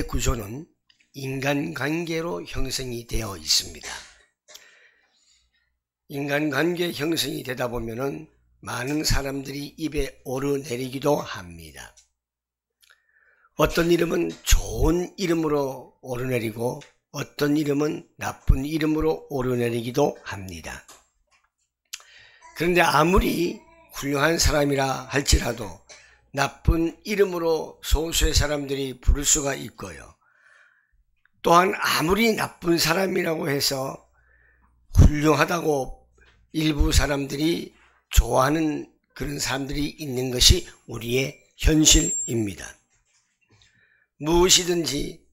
구조는 인간관계로 형성이 되어 있습니다. 인간관계 형성이 되다 보면은 많은 사람들이 입에 오르내리기도 합니다. 어떤 이름은 좋은 이름으로 오르내리고 어떤 이름은 나쁜 이름으로 오르내리기도 합니다. 그런데 아무리 훌륭한 사람이라 할지라도 나쁜 이름으로 소수의 사람들이 부를 수가 있고요. 또한 아무리 나쁜 사람이라고 해서 훌륭하다고 일부 사람들이 좋아하는 그런 사람들이 있는 것이 우리의 현실입니다. 무엇이든지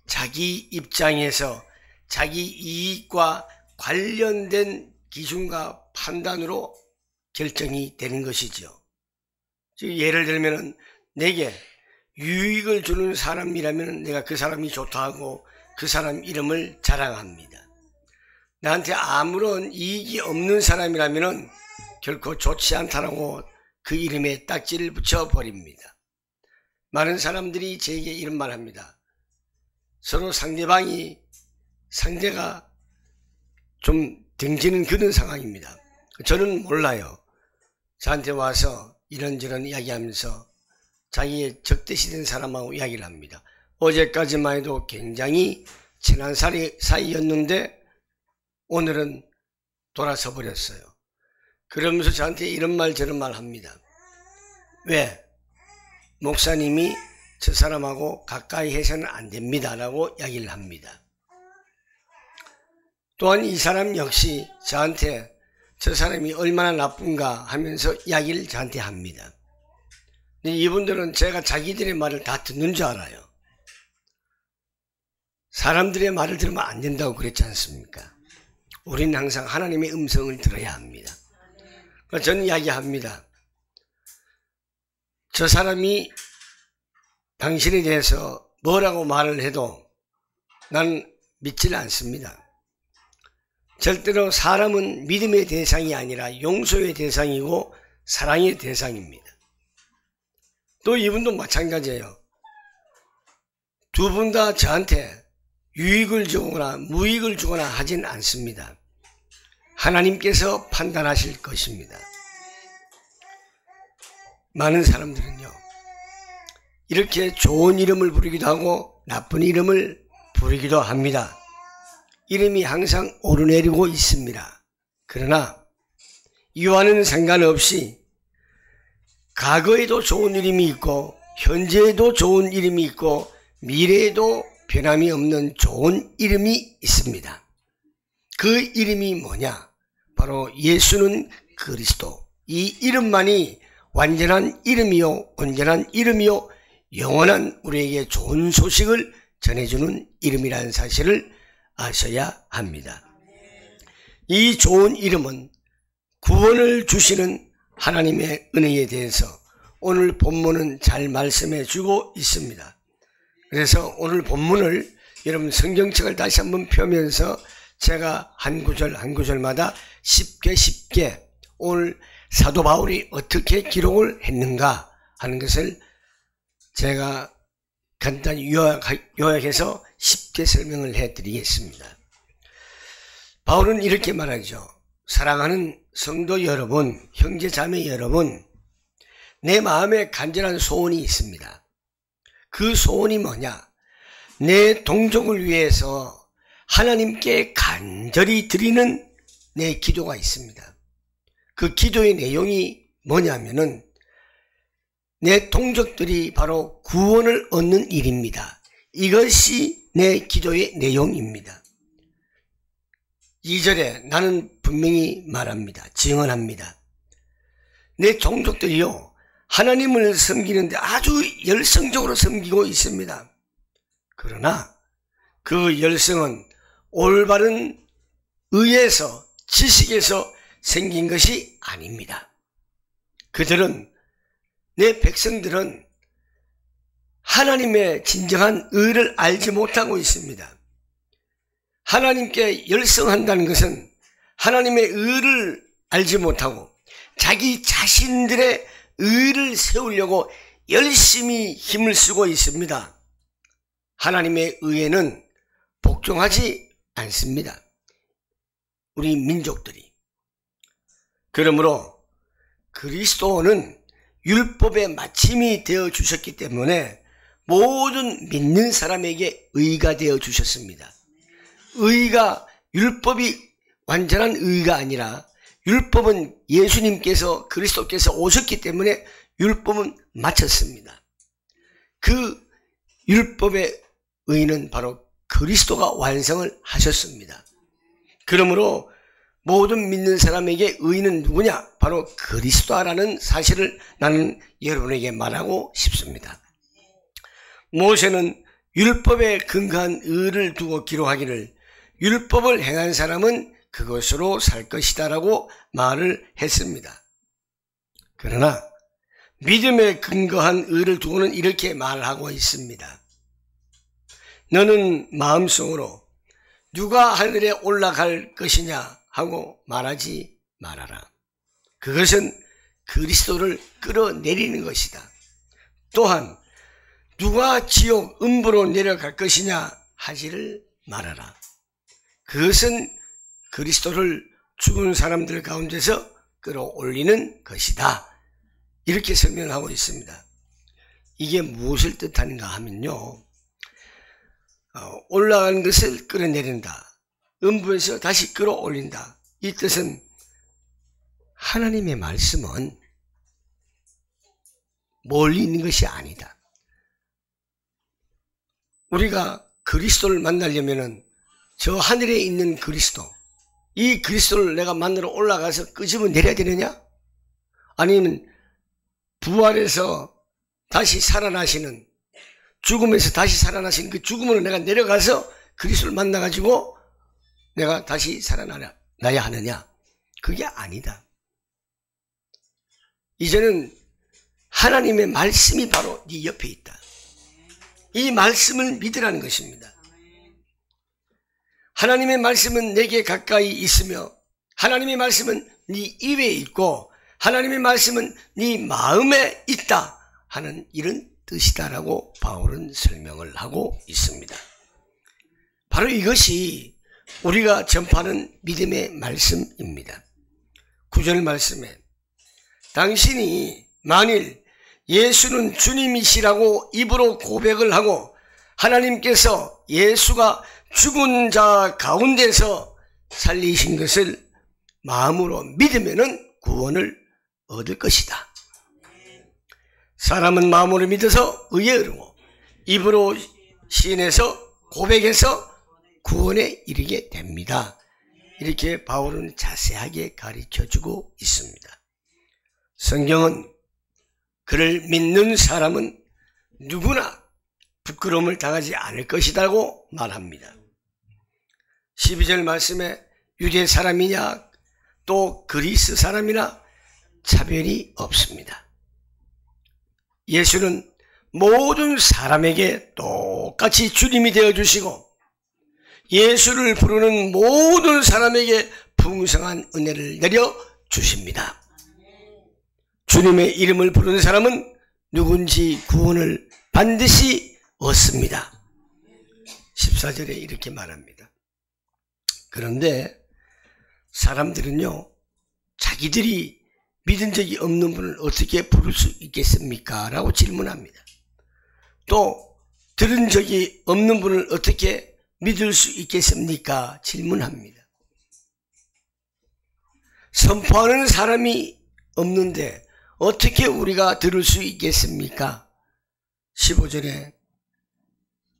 자기 입장에서 자기 이익과 관련된 기준과 판단으로 결정이 되는 것이죠. 즉 예를 들면 내게 유익을 주는 사람이라면 내가 그 사람이 좋다 하고 그 사람 이름을 자랑합니다. 나한테 아무런 이익이 없는 사람이라면 결코 좋지 않다라고 그 이름에 딱지를 붙여버립니다. 많은 사람들이 제게 이런 말 합니다. 서로 상대가 좀 등지는 그런 상황입니다. 저는 몰라요. 저한테 와서 이런저런 이야기하면서 자기의 적대시된 사람하고 이야기를 합니다. 어제까지만 해도 굉장히 친한 사이였는데 오늘은 돌아서 버렸어요. 그러면서 저한테 이런 말 저런 말 합니다. 왜? 목사님이 저 사람하고 가까이 해서는 안 됩니다 라고 이야기를 합니다. 또한 이 사람 역시 저한테 저 사람이 얼마나 나쁜가 하면서 이야기를 저한테 합니다. 근데 이분들은 제가 자기들의 말을 다 듣는 줄 알아요. 사람들의 말을 들으면 안 된다고 그랬지 않습니까? 우리는 항상 하나님의 음성을 들어야 합니다. 저는 이야기합니다. 저 사람이 당신에 대해서 뭐라고 말을 해도 난 믿질 않습니다. 절대로 사람은 믿음의 대상이 아니라 용서의 대상이고 사랑의 대상입니다. 또 이분도 마찬가지예요. 두 분 다 저한테 유익을 주거나 무익을 주거나 하진 않습니다. 하나님께서 판단하실 것입니다. 많은 사람들은요, 이렇게 좋은 이름을 부르기도 하고 나쁜 이름을 부르기도 합니다. 이름이 항상 오르내리고 있습니다. 그러나 이와는 상관없이 과거에도 좋은 이름이 있고 현재에도 좋은 이름이 있고 미래에도 변함이 없는 좋은 이름이 있습니다. 그 이름이 뭐냐? 바로 예수는 그리스도. 이 이름만이 완전한 이름이요, 온전한 이름이요, 영원한 우리에게 좋은 소식을 전해주는 이름이라는 사실을 아셔야 합니다. 이 좋은 이름은 구원을 주시는 하나님의 은혜에 대해서 오늘 본문은 잘 말씀해 주고 있습니다. 그래서 오늘 본문을 여러분 성경책을 다시 한번 펴면서 제가 한 구절 한 구절마다 쉽게 오늘 사도 바울이 어떻게 기록을 했는가 하는 것을 제가 간단히 요약해서 쉽게 설명을 해드리겠습니다. 바울은 이렇게 말하죠. 사랑하는 성도 여러분, 형제 자매 여러분, 내 마음에 간절한 소원이 있습니다. 그 소원이 뭐냐? 내 동족을 위해서 하나님께 간절히 드리는 내 기도가 있습니다. 그 기도의 내용이 뭐냐면은 내 동족들이 바로 구원을 얻는 일입니다. 이것이 내 기도의 내용입니다. 2절에 나는 분명히 말합니다. 증언합니다. 내 종족들이요, 하나님을 섬기는데 아주 열성적으로 섬기고 있습니다. 그러나 그 열성은 올바른 의에서, 지식에서 생긴 것이 아닙니다. 그들은, 내 백성들은 하나님의 진정한 의를 알지 못하고 있습니다. 하나님께 열성한다는 것은 하나님의 의를 알지 못하고 자기 자신들의 의를 세우려고 열심히 힘을 쓰고 있습니다. 하나님의 의에는 복종하지 않습니다. 우리 민족들이. 그러므로 그리스도는 율법의 마침이 되어 주셨기 때문에 모든 믿는 사람에게 의가 되어 주셨습니다. 의가, 율법이 완전한 의가 아니라 율법은 예수님께서, 그리스도께서 오셨기 때문에 율법은 마쳤습니다. 그 율법의 의는 바로 그리스도가 완성을 하셨습니다. 그러므로 모든 믿는 사람에게 의는 누구냐? 바로 그리스도라는 사실을 나는 여러분에게 말하고 싶습니다. 모세는 율법에 근거한 의를 두고 기록하기를 율법을 행한 사람은 그것으로 살 것이다 라고 말을 했습니다. 그러나 믿음에 근거한 의를 두고는 이렇게 말하고 있습니다. 너는 마음속으로 누가 하늘에 올라갈 것이냐 하고 말하지 말아라. 그것은 그리스도를 끌어내리는 것이다. 또한 누가 지옥 음부로 내려갈 것이냐 하지를 말아라. 그것은 그리스도를 죽은 사람들 가운데서 끌어올리는 것이다. 이렇게 설명하고 있습니다. 이게 무엇을 뜻하는가 하면요, 올라가는 것을 끌어내린다, 음부에서 다시 끌어올린다. 이 뜻은 하나님의 말씀은 멀리 있는 것이 아니다. 우리가 그리스도를 만나려면은 저 하늘에 있는 그리스도, 이 그리스도를 내가 만나러 올라가서 끄집어 내려야 되느냐? 아니면 부활해서 다시 살아나시는, 죽음에서 다시 살아나신 그 죽음으로 내가 내려가서 그리스도를 만나가지고 내가 다시 살아나야 하느냐? 그게 아니다. 이제는 하나님의 말씀이 바로 네 옆에 있다. 이 말씀을 믿으라는 것입니다. 하나님의 말씀은 내게 가까이 있으며 하나님의 말씀은 네 입에 있고 하나님의 말씀은 네 마음에 있다 하는 이런 뜻이다라고 바울은 설명을 하고 있습니다. 바로 이것이 우리가 전파하는 믿음의 말씀입니다. 9절 말씀에 당신이 만일 예수는 주님이시라고 입으로 고백을 하고 하나님께서 예수가 죽은 자 가운데서 살리신 것을 마음으로 믿으면은 구원을 얻을 것이다. 사람은 마음으로 믿어서 의에 이르고 입으로 시인해서 고백해서 구원에 이르게 됩니다. 이렇게 바울은 자세하게 가르쳐주고 있습니다. 성경은 그를 믿는 사람은 누구나 부끄러움을 당하지 않을 것이라고 말합니다. 12절 말씀에 유대 사람이냐 또 그리스 사람이나 차별이 없습니다. 예수는 모든 사람에게 똑같이 주님이 되어주시고 예수를 부르는 모든 사람에게 풍성한 은혜를 내려주십니다. 주님의 이름을 부르는 사람은 누군지 구원을 반드시 얻습니다. 14절에 이렇게 말합니다. 그런데 사람들은요, 자기들이 믿은 적이 없는 분을 어떻게 부를 수 있겠습니까? 라고 질문합니다. 또 들은 적이 없는 분을 어떻게 믿을 수 있겠습니까? 질문합니다. 선포하는 사람이 없는데 어떻게 우리가 들을 수 있겠습니까? 15절에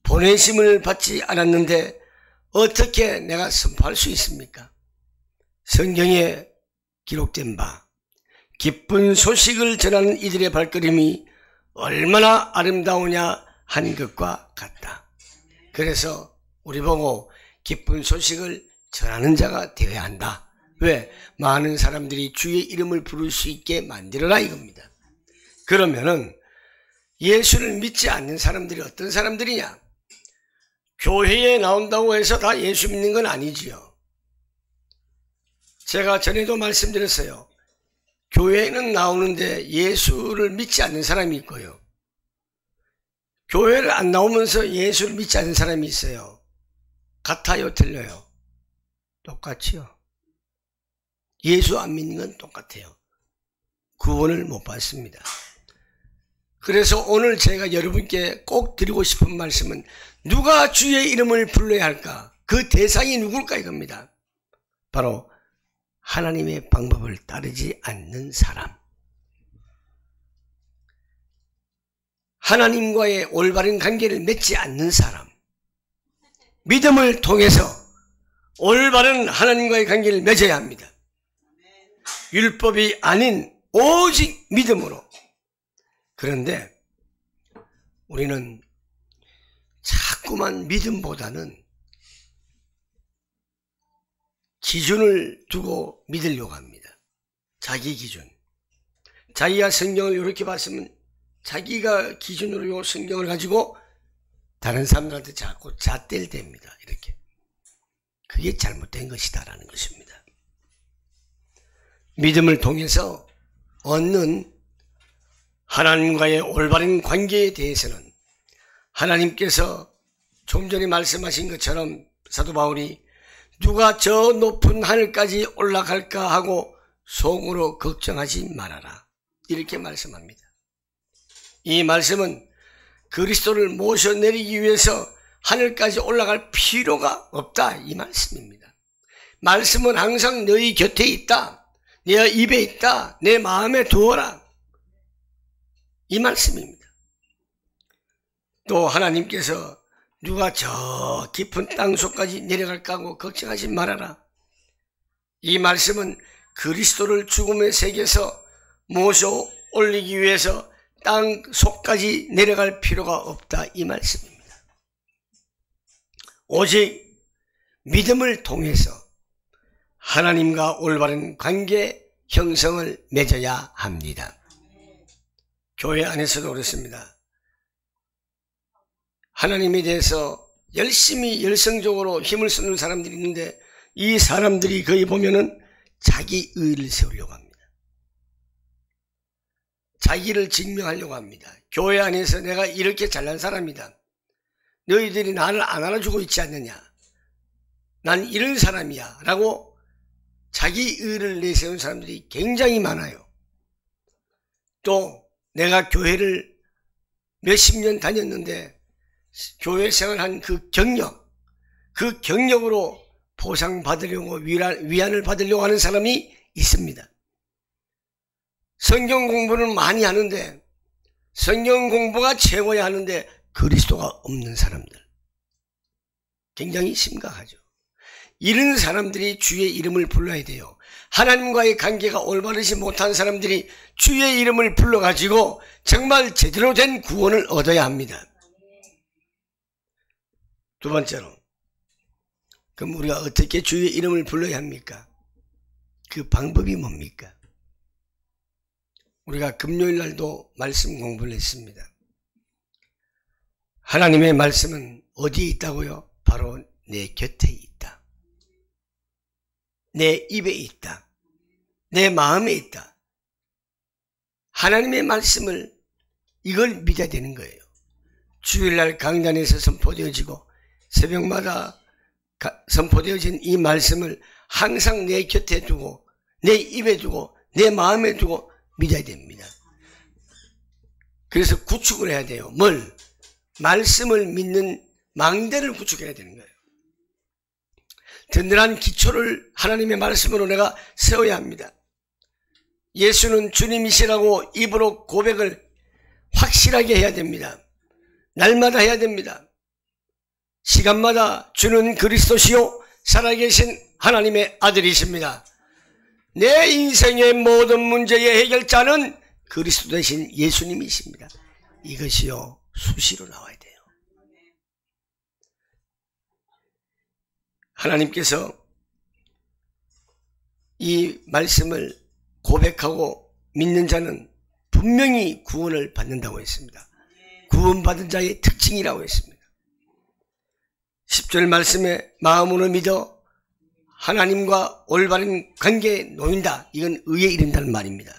보내심을 받지 않았는데 어떻게 내가 선포할 수 있습니까? 성경에 기록된 바 기쁜 소식을 전하는 이들의 발걸음이 얼마나 아름다우냐 한 것과 같다. 그래서 우리 보고 기쁜 소식을 전하는 자가 되어야 한다. 왜? 많은 사람들이 주의 이름을 부를 수 있게 만들어라 이겁니다. 그러면은 예수를 믿지 않는 사람들이 어떤 사람들이냐? 교회에 나온다고 해서 다 예수 믿는 건 아니지요. 제가 전에도 말씀드렸어요. 교회는 나오는데 예수를 믿지 않는 사람이 있고요. 교회를 안 나오면서 예수를 믿지 않는 사람이 있어요. 같아요, 틀려요? 똑같지요. 예수 안 믿는 건 똑같아요. 구원을 못 받습니다. 그래서 오늘 제가 여러분께 꼭 드리고 싶은 말씀은 누가 주의 이름을 불러야 할까? 그 대상이 누굴까 이겁니다. 바로 하나님의 방법을 따르지 않는 사람. 하나님과의 올바른 관계를 맺지 않는 사람. 믿음을 통해서 올바른 하나님과의 관계를 맺어야 합니다. 율법이 아닌 오직 믿음으로. 그런데 우리는 자꾸만 믿음보다는 기준을 두고 믿으려고 합니다. 자기 기준. 자기가 성경을 이렇게 봤으면 자기가 기준으로 요 성경을 가지고 다른 사람들한테 자꾸 잣대를 댑니다. 이렇게. 그게 잘못된 것이다라는 것입니다. 믿음을 통해서 얻는 하나님과의 올바른 관계에 대해서는 하나님께서 좀 전에 말씀하신 것처럼 사도 바울이 누가 저 높은 하늘까지 올라갈까 하고 속으로 걱정하지 말아라. 이렇게 말씀합니다. 이 말씀은 그리스도를 모셔내리기 위해서 하늘까지 올라갈 필요가 없다 이 말씀입니다. 말씀은 항상 너희 곁에 있다. 내 입에 있다. 내 마음에 두어라. 이 말씀입니다. 또 하나님께서 누가 저 깊은 땅속까지 내려갈까 하고 걱정하지 말아라. 이 말씀은 그리스도를 죽음의 세계에서 모셔 올리기 위해서 땅속까지 내려갈 필요가 없다 이 말씀입니다. 오직 믿음을 통해서 하나님과 올바른 관계 형성을 맺어야 합니다. 교회 안에서도 그렇습니다. 하나님에 대해서 열심히 열성적으로 힘을 쓰는 사람들이 있는데 이 사람들이 거기 보면은 자기 의를 세우려고 합니다. 자기를 증명하려고 합니다. 교회 안에서 내가 이렇게 잘난 사람이다. 너희들이 나를 안 알아주고 있지 않느냐. 난 이런 사람이야 라고 자기 의를 내세운 사람들이 굉장히 많아요. 또 내가 교회를 몇십 년 다녔는데 교회 생활한 그 경력으로 보상받으려고 위안을 받으려고 하는 사람이 있습니다. 성경 공부는 많이 하는데 성경 공부가 최고야 하는데 그리스도가 없는 사람들 굉장히 심각하죠. 이런 사람들이 주의 이름을 불러야 돼요. 하나님과의 관계가 올바르지 못한 사람들이 주의 이름을 불러가지고 정말 제대로 된 구원을 얻어야 합니다. 두 번째로, 그럼 우리가 어떻게 주의 이름을 불러야 합니까? 그 방법이 뭡니까? 우리가 금요일 날도 말씀 공부를 했습니다. 하나님의 말씀은 어디에 있다고요? 바로 내 곁에 있다. 내 입에 있다. 내 마음에 있다. 하나님의 말씀을 이걸 믿어야 되는 거예요. 주일날 강단에서 선포되어지고 새벽마다 선포되어진 이 말씀을 항상 내 곁에 두고 내 입에 두고 내 마음에 두고 믿어야 됩니다. 그래서 구축을 해야 돼요. 뭘? 말씀을 믿는 망대를 구축해야 되는 거예요. 든든한 기초를 하나님의 말씀으로 내가 세워야 합니다. 예수는 주님이시라고 입으로 고백을 확실하게 해야 됩니다. 날마다 해야 됩니다. 시간마다 주는 그리스도시요 살아계신 하나님의 아들이십니다. 내 인생의 모든 문제의 해결자는 그리스도 되신 예수님이십니다. 이것이요 수시로 나와야 돼요. 하나님께서 이 말씀을 고백하고 믿는 자는 분명히 구원을 받는다고 했습니다. 구원받은 자의 특징이라고 했습니다. 10절 말씀에 마음으로 믿어 하나님과 올바른 관계에 놓인다. 이건 의에 이른다는 말입니다.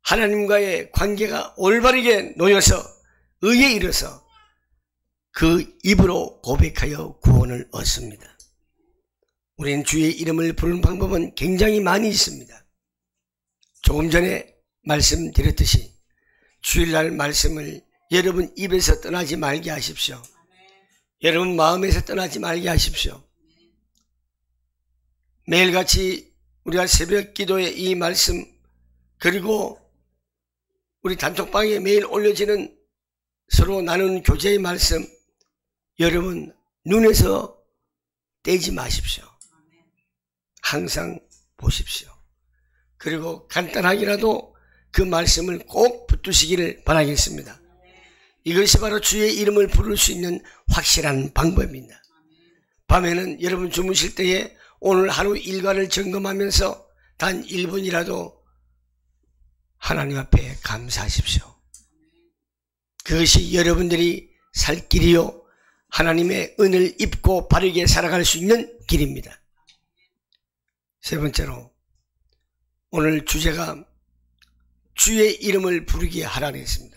하나님과의 관계가 올바르게 놓여서 의에 이르서 그 입으로 고백하여 구원을 얻습니다. 우리는 주의 이름을 부르는 방법은 굉장히 많이 있습니다. 조금 전에 말씀드렸듯이 주일날 말씀을 여러분 입에서 떠나지 말게 하십시오. 여러분 마음에서 떠나지 말게 하십시오. 매일같이 우리가 새벽 기도에 이 말씀, 그리고 우리 단톡방에 매일 올려지는 서로 나누는 교제의 말씀, 여러분 눈에서 떼지 마십시오. 항상 보십시오. 그리고 간단하게라도 그 말씀을 꼭 붙드시기를 바라겠습니다. 이것이 바로 주의 이름을 부를 수 있는 확실한 방법입니다. 밤에는 여러분 주무실 때에 오늘 하루 일과를 점검하면서 단 1분이라도 하나님 앞에 감사하십시오. 그것이 여러분들이 살 길이요, 하나님의 은을 입고 바르게 살아갈 수 있는 길입니다. 세 번째로, 오늘 주제가 주의 이름을 부르게 하라는 했습니다.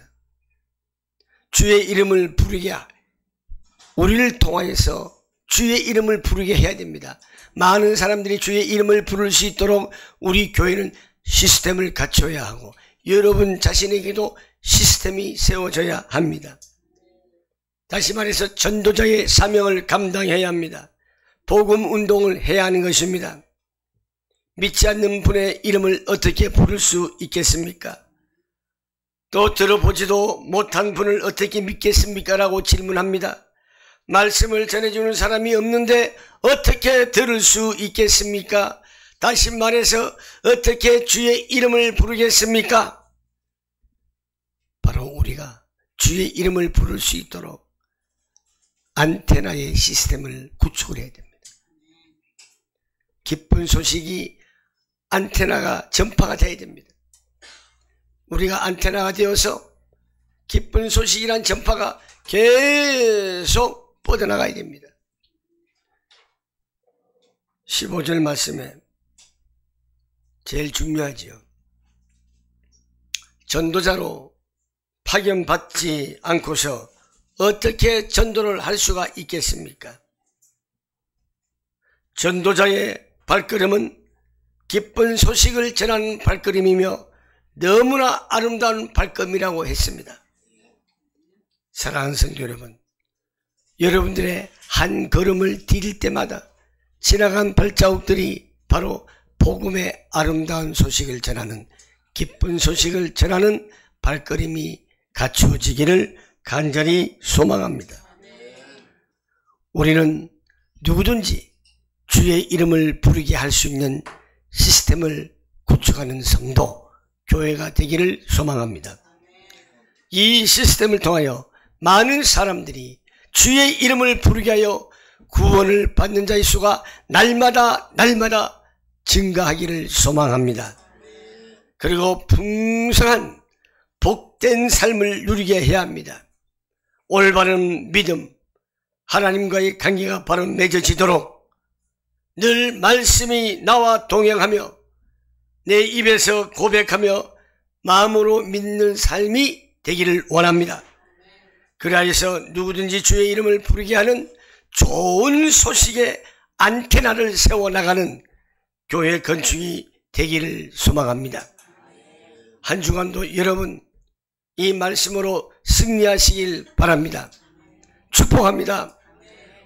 주의 이름을 부르게, 우리를 통하여서 주의 이름을 부르게 해야 됩니다. 많은 사람들이 주의 이름을 부를 수 있도록 우리 교회는 시스템을 갖춰야 하고, 여러분 자신에게도 시스템이 세워져야 합니다. 다시 말해서 전도자의 사명을 감당해야 합니다. 복음 운동을 해야 하는 것입니다. 믿지 않는 분의 이름을 어떻게 부를 수 있겠습니까? 또 들어보지도 못한 분을 어떻게 믿겠습니까? 라고 질문합니다. 말씀을 전해주는 사람이 없는데 어떻게 들을 수 있겠습니까? 다시 말해서 어떻게 주의 이름을 부르겠습니까? 바로 우리가 주의 이름을 부를 수 있도록 안테나의 시스템을 구축을 해야 됩니다. 기쁜 소식이 안테나가 전파가 돼야 됩니다. 우리가 안테나가 되어서 기쁜 소식이란 전파가 계속 뻗어나가야 됩니다. 15절 말씀에 제일 중요하지요. 전도자로 파견받지 않고서 어떻게 전도를 할 수가 있겠습니까? 전도자의 발걸음은 기쁜 소식을 전하는 발걸음이며 너무나 아름다운 발걸음이라고 했습니다. 사랑하는 성도 여러분, 여러분들의 한 걸음을 디딜 때마다 지나간 발자국들이 바로 복음의 아름다운 소식을 전하는, 기쁜 소식을 전하는 발걸음이 갖추어지기를 간절히 소망합니다. 우리는 누구든지 주의 이름을 부르게 할 수 있는 시스템을 구축하는 성도, 교회가 되기를 소망합니다. 이 시스템을 통하여 많은 사람들이 주의 이름을 부르게 하여 구원을 받는 자의 수가 날마다 증가하기를 소망합니다. 그리고 풍성한 복된 삶을 누리게 해야 합니다. 올바른 믿음, 하나님과의 관계가 바로 맺어지도록 늘 말씀이 나와 동행하며 내 입에서 고백하며 마음으로 믿는 삶이 되기를 원합니다. 그리하여서 누구든지 주의 이름을 부르게 하는 좋은 소식의 안테나를 세워나가는 교회 건축이 되기를 소망합니다. 한 주간도 여러분 이 말씀으로 승리하시길 바랍니다. 축복합니다.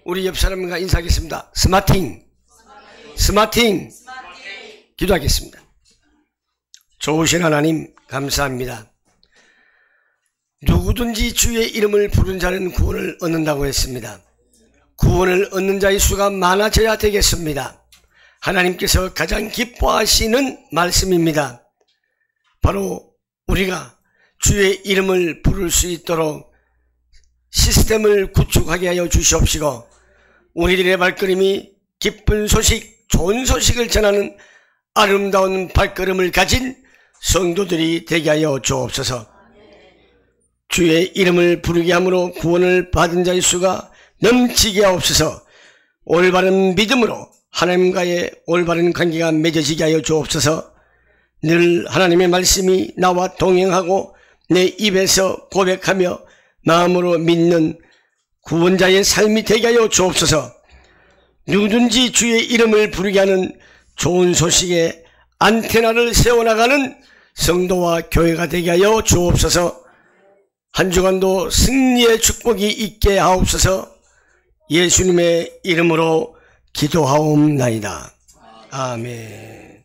우리 옆 사람과 인사하겠습니다. 스마팅. 기도하겠습니다. 좋으신 하나님 감사합니다. 누구든지 주의 이름을 부른 자는 구원을 얻는다고 했습니다. 구원을 얻는 자의 수가 많아져야 되겠습니다. 하나님께서 가장 기뻐하시는 말씀입니다. 바로 우리가 주의 이름을 부를 수 있도록 시스템을 구축하게 하여 주시옵시고, 우리들의 발걸음이 기쁜 소식, 좋은 소식을 전하는 아름다운 발걸음을 가진 성도들이 되게 하여 주옵소서. 주의 이름을 부르게 함으로 구원을 받은 자의 수가 넘치게 하옵소서. 올바른 믿음으로 하나님과의 올바른 관계가 맺어지게 하여 주옵소서. 늘 하나님의 말씀이 나와 동행하고 내 입에서 고백하며 마음으로 믿는 구원자의 삶이 되게 하여 주옵소서. 누구든지 주의 이름을 부르게 하는 좋은 소식에 안테나를 세워나가는 성도와 교회가 되게 하여 주옵소서. 한 주간도 승리의 축복이 있게 하옵소서. 예수님의 이름으로 기도하옵나이다. 아멘.